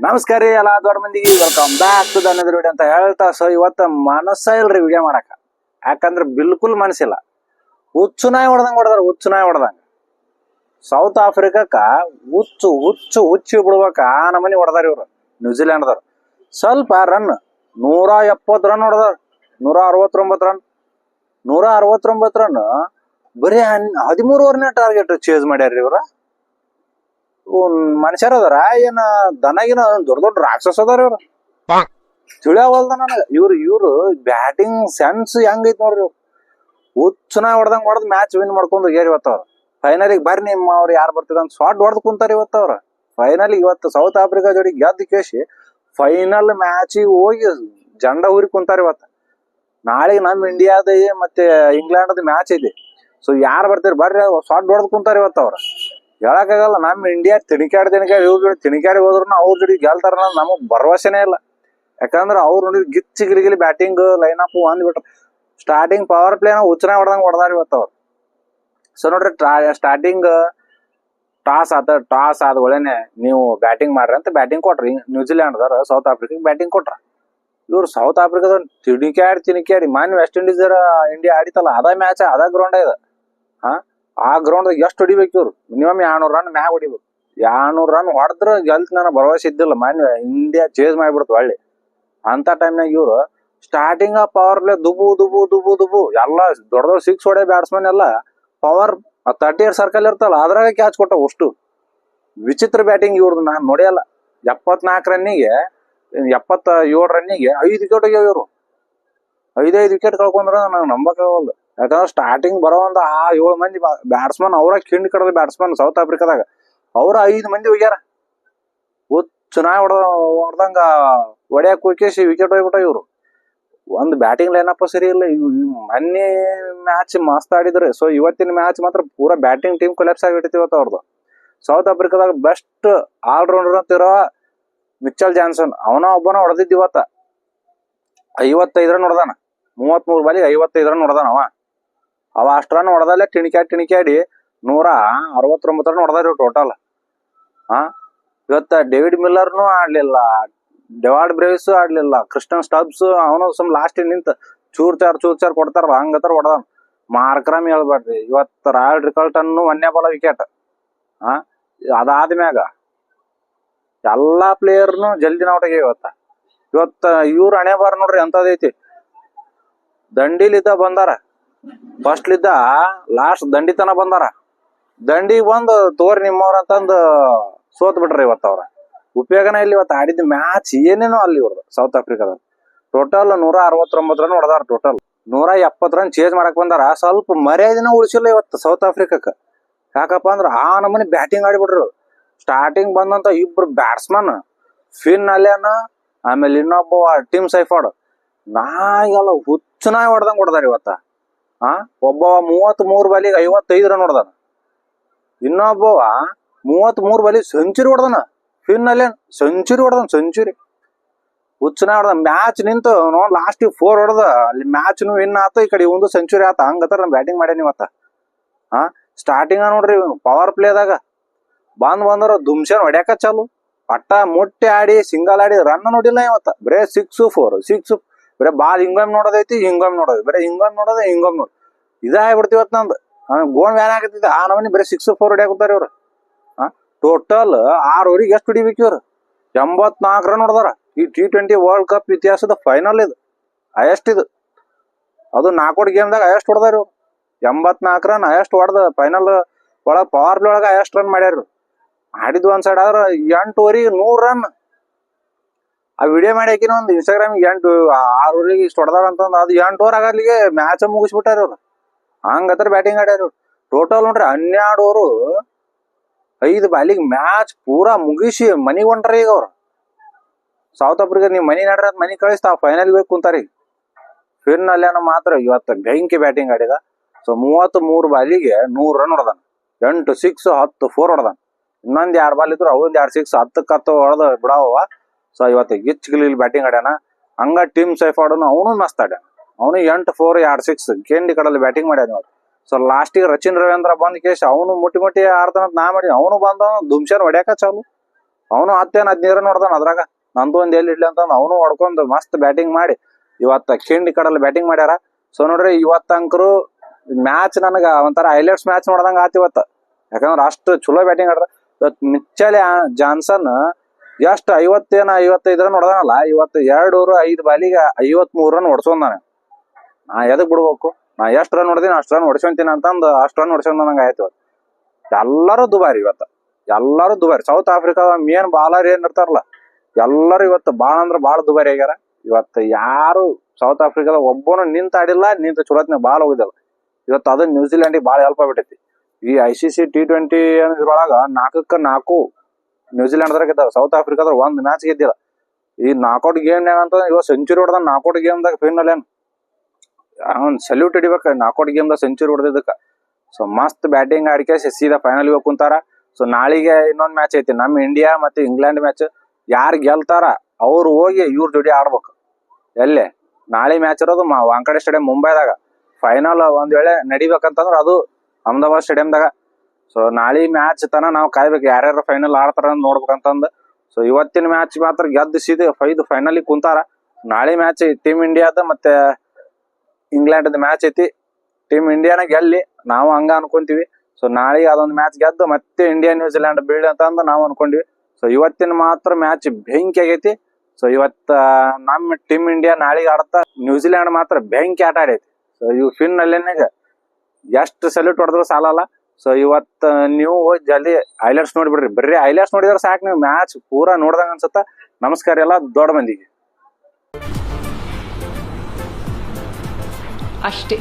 ನಮಸ್ಕಾರ ರೀ ಎಲ್ಲ ದೊಡ್ಡ ಮಂದಿಗೆ welcome back to the video ಅಂತ ಹೇಳ್ತಾ. ಸೊ ಇವತ್ತು ಮನಸ್ಸ ಇಲ್ರಿ ವಿಡಿಯೋ ಮಾಡಕ, ಯಾಕಂದ್ರೆ ಬಿಲ್ಕುಲ್ ಮನಸ್ಸಿಲ್ಲ. ಹುಚ್ಚು ನಾಯಿ ಹೊಡೆದಂಗ ಸೌತ್ ಆಫ್ರಿಕಾಕ್ಕ ಹುಚ್ಚು ಬಿಡ್ಬೇಕ ಆ ನಮನಿ ಹೊಡೆದಾರ ಇವ್ರು ನ್ಯೂಜಿಲ್ಯಾಂಡ್ದವ್ರು. ಸ್ವಲ್ಪ ರನ್ 170 ರನ್ ಹೊಡೆದಾರ, 169 ರನ್ ಬರೀ 13 ಓವರ್ನೇ ಟಾರ್ಗೆಟ್ ಚೇಸ್ ಮಾಡ್ಯಾರ್ರಿ ಇವ್ರ. ಮನುಷ್ಯರ ಅದಾರ ಏನ ದನಗಿನ ದೊಡ್ಡ ರಾಕ್ಷಸ ಅದಾರ ಇವ್ರು. ತಿಳಿಯವಲ್ದ ನನಗ ಇವ್ರು ಬ್ಯಾಟಿಂಗ್ ಸೆನ್ಸ್ ಹೆಂಗೈತ್ ನೋಡ್ರಿ. ಹುಚ್ಚುನ ಹೊಡೆದ್ ಮ್ಯಾಚ್ ವಿನ್ ಮಾಡ್ಕೊಂಡು ಹೋಗ್ಯಾರ ಇವತ್ತವ್ರು. ಫೈನಲಿಗೆ ಬರ್ರಿ ನಿಮ್ಮ ಅವ್ರು ಯಾರು ಬರ್ತಿರ ಅಂತ ಶಾರ್ಟ್ ಹೊಡೆದ್ ಕುಂತಾರ ಇವತ್ತವ್ರ. ಫೈನಲಿಗೆ ಇವತ್ತು ಸೌತ್ ಆಫ್ರಿಕಾ ಜೋಡಿ ಗೆದ್ದು ಕೇಸಿ ಫೈನಲ್ ಮ್ಯಾಚಿಗೆ ಹೋಗಿ ಜಂಡ ಊರಿ ಕುಂತಾರ ಇವತ್ತು. ನಾಳೆಗೆ ನಮ್ ಇಂಡಿಯಾದ ಮತ್ತೆ ಇಂಗ್ಲೆಂಡ್ ಮ್ಯಾಚ್ ಐತಿ. ಸೊ ಯಾರು ಬರ್ತೀರಿ ಬರ್ರಿ, ಶಾರ್ಟ್ ಹೊಡೆದ್ ಕುಂತಾರ ಇವತ್ತವ್ರ. ಹೇಳಕ್ಕಾಗಲ್ಲ, ನಮ್ ಇಂಡಿಯಾ ತಿಣಿಕಾಡಿ ಇವ್ರ ಜೋಡಿ ತಿಣಿಕಾಡಿ ಹೋದ್ರು ಅವ್ರ ಜೋಡಿ ಗೆಲ್ತಾರ ನಮಗ್ ಭರವಸೆನೇ ಇಲ್ಲ. ಯಾಕಂದ್ರ ಅವ್ರು ನೋಡಿ ಗಿಲಿ ಬ್ಯಾಟಿಂಗ್ ಲೈನ್ ಅಪ್ ಅಂದ್ಬಿಟ್ರ. ಸ್ಟಾರ್ಟಿಂಗ್ ಪವರ್ ಪ್ಲೇನ ಹುಚ್ಚನ ಹೊಡೆದಾರ ಇವತ್ತವ್ರು. ಸೊ ನೋಡ್ರಿ, ಸ್ಟಾರ್ಟಿಂಗ್ ಟಾಸ್ ಆದ ಒಳೇನೆ ನೀವು ಬ್ಯಾಟಿಂಗ್ ಮಾಡ್ರಿ ಅಂತ ಬ್ಯಾಟಿಂಗ್ ಕೊಟ್ರಿ ನ್ಯೂಜಿಲ್ಯಾಂಡ್ದವ್ರ ಸೌತ್ ಆಫ್ರಿಕಾಗೆ ಬ್ಯಾಟಿಂಗ್ ಕೊಟ್ರ. ಇವ್ರು ಸೌತ್ ಆಫ್ರಿಕಾದ ತಿಣಿಕಾಡಿ ವೆಸ್ಟ್ ಇಂಡೀಸ್ ಇಂಡಿಯಾ ಆಡಿತಲ್ಲ, ಅದ ಮ್ಯಾಚ್ ಅದ ಗ್ರೌಂಡ್ ಇದೆ. ಆ ಗ್ರೌಂಡ್ ಎಷ್ಟು ಹೊಡಿಬೇಕು ಇವ್ರು? ಮಿನಿಮಮ್ 200 ರನ್ ಮ್ಯಾಗ ಹೊಡಿಬೇಕು. 200 ರನ್ ಹೊಡೆದ್ರ ಗೆಲ್ತ್ ನನ್ನ ಭರವಸೆ ಇದ್ದಿಲ್ಲ. ಇಂಡಿಯಾ ಚೇಸ್ ಮಾಡಿಬಿಡ್ತು ಒಳ್ಳೆ. ಅಂತ ಟೈಮ್ನಾಗ ಇವ್ರು ಸ್ಟಾರ್ಟಿಂಗ್ ಪವರ್ ಪ್ಲೇ ದುಬು ಎಲ್ಲ ದೊಡ್ಡ 6 ಹೊಡೆ ಬ್ಯಾಟ್ಸ್ಮನ್ ಎಲ್ಲ ಪವರ್ 30 ಸರ್ಕಲ್ ಇರ್ತಲ್ಲ ಅದ್ರಾಗ ಕ್ಯಾಚ್ ಕೊಟ್ಟ. ಅಷ್ಟು ವಿಚಿತ್ರ ಬ್ಯಾಟಿಂಗ್ ಇವ್ರದ್ದು ನಾನು ನೋಡಿಯಲ್ಲ. 74 ರನ್ನಿಗೆ 77 ರನ್ನಿಗೆ 5 ವಿಕೆಟ್ ಹೋಗ್ಯಾವ ಇವ್ರು. 5 ವಿಕೆಟ್ ಕಳ್ಕೊಂಡ್ರ ನಂಗೆ ನಂಬಕ್ಕಾಗಲ್ದು. ಯಾಕಂದ್ರೆ ಸ್ಟಾರ್ಟಿಂಗ್ ಬರೋ ಒಂದು 7 ಮಂದಿ ಬ್ಯಾಟ್ಸ್ಮನ್ ಅವ್ರ ಕಿಂಡ್ ಕಡದ ಬ್ಯಾಟ್ಸ್ಮನ್ ಸೌತ್ ಆಫ್ರಿಕಾದಾಗ ಅವ್ರ 5 ಮಂದಿ ಹೋಗ್ಯಾರ. ಚೆನ್ನಾಗಿ ಹೊಡೆದಂಗ ಹೊಡ್ಯಾಕ್ ಹೋಗಿ ವಿಕೆಟ್ ಹೋಗ್ಬಿಟ್ಟ ಇವ್ರು. ಒಂದು ಬ್ಯಾಟಿಂಗ್ ಲೈನಪ್ ಸರಿ ಇಲ್ಲ. ಮೊನ್ನೆ ಮ್ಯಾಚ್ ಮಸ್ತ್ ಆಡಿದ್ರೆ. ಸೊ ಇವತ್ತಿನ ಮ್ಯಾಚ್ ಮಾತ್ರ ಪೂರಾ ಬ್ಯಾಟಿಂಗ್ ಟೀಮ್ ಕೊಲ್ಯಾಪ್ಸ್ ಆಗಿಬಿಟ್ಟಿತ್ತು ಇವತ್ತು ಅವ್ರದ್ದು. ಸೌತ್ ಆಫ್ರಿಕಾದಾಗ ಬೆಸ್ಟ್ ಆಲ್ರೌಂಡರ್ ಅಂತಿರೋ ಮಿಚೆಲ್ ಜಾನ್ಸನ್, ಅವನ ಒಬ್ಬನ ಹೊಡೆದಿದ್ದ ಇವತ್ತ 55 ರನ್ ಹೊಡೆದಾನ. 33 ಬಾಲಿಗೆ 55 ರನ್ ಹೊಡೆದಾನ ಅವ ಅಷ್ಟು ರನ್ ಹೊಡೆದಲ್ಲೇ ತಿಣಿಕಾಡಿ 169 ರನ್ ಹೊಡೆದಾರ ಟೋಟಲ್. ಇವತ್ತ ಡೇವಿಡ್ ಮಿಲ್ಲರ್ನು ಆಡ್ಲಿಲ್ಲ, ಡೆವಾರ್ಡ್ ಬ್ರೇವ್ಸ್ ಆಡ್ಲಿಲ್ಲ, ಕ್ರಿಸ್ಟನ್ ಸ್ಟಬ್ಸ್ ಅವನು ಸುಮ್ ಲಾಸ್ಟ್ ನಿಂತ ಚೂರ್ ಚಾರ್ ಕೊಡ್ತಾರ ಹಂಗತರ ಹೊಡೆದಾನ. ಮಾರ್ಕ್ರಮ್ ಹೇಳ್ಬೇಡ್ರಿ, ಇವತ್ತು ರಾಯಲ್ ರಿಕಲ್ಟನ್ 1ನೇ ಬಾಲ ವಿಕೆಟ್. ಅದಾದ್ಮ್ಯಾಗ ಎಲ್ಲಾ ಪ್ಲೇಯರ್ನು ಜಲ್ದಿನ ಔಟ್ ಆಗ್ಯಾವ ಇವತ್ತ ಇವ್ರ ಹಣೆ ಬಾರ ನೋಡ್ರಿ ಎಂತದೈತಿ. ದಂಡಿಲಿದ್ದ ಬಂದಾರ, ಫಸ್ಟ್ ಲಿದ್ದ ಲಾಸ್ಟ್ ದಂಡಿ ತನ ಬಂದಾರ. ದಂಡಿಗೆ ಬಂದು ತೋರಿ ನಿಮ್ಮವ್ರ ಅಂತಂದು ಸೋತ್ ಬಿಟ್ರಿ ಇವತ್ತ ಅವ್ರ. ಉಪಯೋಗನ ಇಲ್ಲಿ ಇವತ್ತು ಆಡಿದ ಮ್ಯಾಚ್ ಏನೇನೋ ಅಲ್ಲಿ ಇವ್ರದ್ದು ಸೌತ್ ಆಫ್ರಿಕಾದ. ಟೋಟಲ್ 169 ರನ್ ಹೊಡೆದಾರ. ಟೋಟಲ್ 170 ರನ್ ಚೇಂಜ್ ಮಾಡಕ್ ಬಂದಾರ. ಸ್ವಲ್ಪ ಮರ್ಯಾದಿನ ಉಳಿಸಿಲ್ಲ ಇವತ್ತು ಸೌತ್ ಆಫ್ರಿಕಾಕ್ಕ. ಯಾಕಪ್ಪ ಅಂದ್ರ ಆ ನಮೂನಿ ಬ್ಯಾಟಿಂಗ್ ಆಡಿಬಿಟ್ರು. ಸ್ಟಾರ್ಟಿಂಗ್ ಬಂದಂತ 2 ಬ್ಯಾಟ್ಸ್ಮನ್ ಫಿನ್ ಅಲ್ಯಾನ, ಆಮೇಲೆ ಇನ್ನೊಬ್ಬ ಟಿಮ್ ಸೈಫರ್ಡ್ ನಾಯಿಗೆಲ್ಲ ಹುಚ್ಚನಾಗಿ ಹೊಡೆದಾರ ಇವತ್ತ. ಒಬ್ಬವ 33 ಬಾಲಿಗೆ 55 ರನ್ ಹೊಡೆದಾನ. ಇನ್ನೊಬ್ಬವ 33 ಬಾಲಿ ಸೆಂಚುರಿ ಹೊಡೆದಾನ. ಫಿನ್ ಅಲ್ಲೇನ್ ಸೆಂಚುರಿ ಹುಚ್ಚನ ಹೊಡೆದ. ಮ್ಯಾಚ್ ನಿಂತು ಲಾಸ್ಟ್ 4 ಹೊಡೆದ ಅಲ್ಲಿ ಮ್ಯಾಚ್ ವಿನ್ ಆತ. ಈ ಕಡೆ ಒಂದು ಸೆಂಚುರಿ ಆತ. ಹಂಗತ್ತಾರ ಬ್ಯಾಟಿಂಗ್ ಮಾಡ್ಯಾನ ಇವತ್ತ. ಸ್ಟಾರ್ಟಿಂಗ್ ನೋಡ್ರಿ ಪವರ್ ಪ್ಲೇದಾಗ ಬಂದ್ರ ದುಮ್ಶನ್ ಹೊಡ್ಯಾಕ ಚಾಲು. ಪಟ್ಟ ಮುಟ್ಟಿ ಆಡಿ ಸಿಂಗಲ್ ಆಡಿ ರನ್ ನೋಡಿಲ್ಲ ಇವತ್ತ. ಬರೇ 6 ಬರೇ ಬಾಲ್ ಹಿಂಗೊಮ್ಮೆ ನೋಡೋದೈತಿ, ಬರೇ ಹಿಂಗೊಮ್ಮೆ ನೋಡೋದು. ಇದಾಗ್ಬಿಡ್ತಿವತ್ ನಂದು ಗೋನ್ ವ್ಯಾನ್ ಆಗತ್ತಿದ್ದ. ಆ ನಮನಿ ಬರೀ 6-4 ಹೊಡ್ಯಾಕುತ್ತಾರ ಇವ್ರು. ಟೋಟಲ್ 6 ಓವರಿಗೆ ಎಷ್ಟು ಹೊಡಿಬೇಕು ಇವ್ರು? 84 ರನ್ ಹೊಡೆದಾರ. ಈ T20 ವರ್ಲ್ಡ್ ಕಪ್ ಇತಿಹಾಸದ ಫೈನಲ್ ಇದು, ಹೈಯೆಸ್ಟ್ ಇದು. ಅದು ನಾಕೌಟ್ ಗೇಮ್ದಾಗ ಹೈಯೆಸ್ಟ್ ಹೊಡೆದಾರ ಇವ್ರು. 84 ರನ್ ಹೈಯೆಸ್ಟ್ ಹೊಡೆದ. ಫೈನಲ್ ಒಳಗ ಪವರ್ ಪ್ಲೇ ಒಳಗ ಹೈಯೆಸ್ಟ್ ರನ್ ಮಾಡ್ಯಾರ. ಆಡಿದ್ ಒಂದ್ ಸೈಡ್ ಆದ್ರ 8 ಓವರಿಗೆ 100 ರನ್. ಆ ವಿಡಿಯೋ ಮಾಡಿ ಹಾಕಿನ ಒಂದು ಇನ್ಸ್ಟಾಗ್ರಾಮ್ 6 ಓವರಿಗೆ ಇಷ್ಟು ಹೊಡೆದಾರ ಅಂತಂದು. ಅದು 8 ಓವರ್ ಆಗಲಿಗೆ ಮ್ಯಾಚ್ ಮುಗಿಸ್ಬಿಟ್ಟಾರ ಇವ್ರು. ಹಂಗತ್ರ ಬ್ಯಾಟಿಂಗ್ ಆಡ್ಯಾರ ಇವ್ರು. ಟೋಟಲ್ ನೋಡ್ರಿ 12 ಓವರು 5 ಬಾಲಿಗೆ ಮ್ಯಾಚ್ ಪೂರಾ ಮುಗಿಸಿ ಮನಿಗ್ ಹೊಂಟ್ರಿ ಈಗ ಅವ್ರು. ಸೌತ್ ಆಫ್ರಿಕಾ ನೀವು ಮನಿ ನಡ್ರ ಮನಿ ಕಳಿಸ್ತಾ ಫೈನಲ್ ಬೇಕು ಕುಂತಾರಿ. ಫಿನ್ ಅಲ್ಲೇನ ಮಾತ್ರ ಇವತ್ತು ಬೆಂಕಿ ಬ್ಯಾಟಿಂಗ್ ಆಡಿದ. ಸೊ 33 ಬಾಲಿಗೆ 100 ರನ್ ಹೊಡೆದಾನ. 8 6 10 4 ಹೊಡೆದಾನ. ಇನ್ನೊಂದ್ 2 ಬಾಲ್ ಇದ್ರು ಅವೊಂದ್ 2 6 10 ಹೊಡೆದ ಬಿಡಾವ. ಸೊ ಇವತ್ತು ಗಿಲಿ ಬ್ಯಾಟಿಂಗ್ ಆಡ್ಯಾನ. ಹಂಗ ಟಿಮ್ ಸೈಫರ್ಡ್ ಅವನು ಮಸ್ತ್ ಆಡ್ಯಾನ. ಅವನು 8 4 2 6 ಕೇಂಡಿ ಕಡಲ್ಲಿ ಬ್ಯಾಟಿಂಗ್ ಮಾಡ್ಯಾನ ಇವತ್ತು. ಸೊ ಲಾಸ್ಟಿಗೆ ರಚಿನ್ ರವೀಂದ್ರ ಬಂದ್ ಕೇಶ್ ಅವನು ಮುಟ್ಟಿ ಆಡ್ತಾನಂತ ನಾ ಮಾಡಿ ಅವನು ಬಂದ ದುಮ್ಶನ್ ಹೊಡ್ಯಾಕ ಚಾಲು. ಅವನು 10-15 ನೋಡ್ದಾನ ಅದ್ರಾಗ. ನಂದು ಒಂದ್ ಎಲ್ಲಿ ಇಡ್ಲಿ ಅಂತ ಅವನು ಹೊಡ್ಕೊಂಡ್ ಮಸ್ತ್ ಬ್ಯಾಟಿಂಗ್ ಮಾಡಿ ಇವತ್ತ ಕಿಂಡಿ ಕಡಲ್ಲಿ ಬ್ಯಾಟಿಂಗ್ ಮಾಡ್ಯಾರ. ಸೊ ನೋಡ್ರಿ ಇವತ್ತಂಕರು ಮ್ಯಾಚ್ ನನಗ ಒಂಥರ ಹೈಲೈಟ್ಸ್ ಮ್ಯಾಚ್ ನೋಡ್ದಂಗ ಆತ ಇವತ್ತ. ಯಾಕಂದ್ರ ಅಷ್ಟು ಚಲೋ ಬ್ಯಾಟಿಂಗ್ ಆಡ್ರ. ಇವತ್ ಮಿಚ್ಚಲ್ ಜಾನ್ಸನ್ ಎಷ್ಟು 55 ರನ್ ಹೊಡ್ದಾನಲ್ಲ. ಇವತ್ತು 205 ಬಾಲಿಗೆ 53 ರನ್ ಹೊಡ್ಸೋಂದಾನೆ. ನಾ ಎದಕ್ ಬಿಡ್ಬೇಕು, ನಾ ಎಷ್ಟ್ ರನ್ ಹೊಡ್ದೀನಿ ಅಷ್ಟ್ ರನ್ ಹೊಡ್ಸೊಂತೀನಿ ಅಂತಂದು ಅಷ್ಟ್ ರನ್ ಹೊಡ್ಸೊಂದಂಗ ಆಯ್ತು ಇವತ್ತು. ಎಲ್ಲರೂ ದುಬಾರಿ ಇವತ್ತ, ಎಲ್ಲರೂ ದುಬಾರಿ. ಸೌತ್ ಆಫ್ರಿಕಾದ ಮೇನ್ ಬಾಲರ್ ಏನ್ ಇರ್ತಾರಲ್ಲ ಎಲ್ಲರೂ ಇವತ್ತು ಬಾಳ ಅಂದ್ರ ಬಾಳ ದುಬಾರಿ ಆಗ್ಯಾರ. ಇವತ್ತು ಯಾರು ಸೌತ್ ಆಫ್ರಿಕಾದ ಒಬ್ಬನು ನಿಂತ ಆಡಿಲ್ಲ, ಚಲೋತ್ನ ಬಾಲ್ ಹೋಗಿದ್ದಲ್ಲ. ಇವತ್ತು ಅದು ನ್ಯೂಜಿಲೆಂಡಿಗೆ ಬಾಳ ಹೆಲ್ಪ್ ಆಗ್ಬಿಟ್ಟೈತಿ. ಈ ICC T20 ಇದ್ರೊಳಗ 4-4 ನ್ಯೂಜಿಲೆಂಡ್ದಾಗ ಇದ್ದಾವ. ಸೌತ್ ಆಫ್ರಿಕಾದ ಒಂದ್ ಮ್ಯಾಚ್ ಗೆದ್ದಿಲ್ಲ. ಈ ನಾಕೌಟ್ ಗೇಮ್ ಏನಂತ ಇವಾಗ ಸೆಂಚುರಿ ಹೊಡೆದ ನಾಕೌಟ್ ಗೇಮ್ದಾಗ ಫೈನಲ್ ಏನ್ ಅವ್ನ್ ಸಲ್ಯೂಟ್ ಹಿಡಿಬೇಕ ನಾಕೌಟ್ ಗೇಮ್ದಾಗ ಸೆಂಚುರಿ ಹೊಡೆದಿದ್ದಕ್ಕ. ಸೊ ಮಸ್ತ್ ಬ್ಯಾಟಿಂಗ್ ಆಡಿಕೆ ಸೀದಾ ಫೈನಲ್ ಹೋಗಿ ಕುಂತಾರ. ಸೊ ನಾಳಿಗೆ ಇನ್ನೊಂದ್ ಮ್ಯಾಚ್ ಐತಿ, ನಮ್ ಇಂಡಿಯಾ ಮತ್ತೆ ಇಂಗ್ಲೆಂಡ್ ಮ್ಯಾಚ್. ಯಾರು ಗೆಲ್ತಾರ ಅವ್ರು ಹೋಗಿ ಇವ್ರ ಜೋಡಿ ಆಡ್ಬೇಕು. ಎಲ್ಲೇ ನಾಳೆ ಮ್ಯಾಚ್ ಇರೋದು ವಾಂಕಡೆ ಸ್ಟೇಡಿಯಂ ಮುಂಬೈದಾಗ. ಫೈನಲ್ ಒಂದ್ ವೇಳೆ ನಡಿಬೇಕಂತಂದ್ರ ಅದು ಅಹಮದಾಬಾದ್ ಸ್ಟೇಡಿಯಂದಾಗ. ಸೊ ನಾಳೆ ಮ್ಯಾಚ್ ತನ ನಾವು ಕಾಯ್ಬೇಕು, ಯಾರ್ಯಾರು ಫೈನಲ್ ಆಡ್ತಾರ ನೋಡ್ಬೇಕಂತಂದ್. ಸೊ ಇವತ್ತಿನ ಮ್ಯಾಚ್ ಮಾತ್ರ ಗೆದ್ದು ಸೀದಾ ಫೈನಲ್ ಕುಂತಾರ. ನಾಳೆ ಮ್ಯಾಚ್ ಟೀಮ್ ಇಂಡಿಯಾದ ಮತ್ತೆ ಇಂಗ್ಲೆಂಡ್ ಮ್ಯಾಚ್ ಐತಿ. ಟೀಮ್ ಇಂಡಿಯಾನ ಗೆಲ್ಲಿ ನಾವು ಹಂಗ ಅನ್ಕೊಂತೀವಿ. ಸೊ ನಾಳೆ ಅದೊಂದು ಮ್ಯಾಚ್ ಗೆದ್ದು ಮತ್ತೆ ಇಂಡಿಯಾ ನ್ಯೂಜಿಲೆಂಡ್ ಬೀಳಿ ಅಂತಂದು ನಾವು ಅನ್ಕೊಂಡಿವಿ. ಸೊ ಇವತ್ತಿನ ಮಾತ್ರ ಮ್ಯಾಚ್ ಬೆಂಕಿ ಆಗೈತಿ. ಸೊ ಇವತ್ತ ನಮ್ಮ ಟೀಮ್ ಇಂಡಿಯಾ ನಾಳೆಗೆ ಆಡತ್ತ, ನ್ಯೂಜಿಲೆಂಡ್ ಮಾತ್ರ ಬೆಂಕಿ ಆಟ ಆಡೈತಿ. ಸೊ ಇವ್ ಫಿನ್ನಲ್ಲೇನಾಗ ಎಷ್ಟು ಸಲ್ಯೂಟ್ ಹೊಡೆದ್ರು ಸಾಲಲ್ಲ. ಸೊ ಇವತ್ತ ನೀವು ಜಲ್ದಿ ಹೈಲೈಟ್ಸ್ ನೋಡ್ಬಿಡ್ರಿ. ಬರ್ರಿ ಹೈಲೈಟ್ಸ್ ನೋಡಿದ್ರೆ ಸಾಕು, ನೀವು ಮ್ಯಾಚ್ ಪೂರಾ ನೋಡ್ದಂಗ ಅನ್ಸುತ್ತ. ನಮಸ್ಕಾರ ಎಲ್ಲ ದೊಡ್ಡ ಮಂದಿಗೆ ಅಷ್ಟೇ.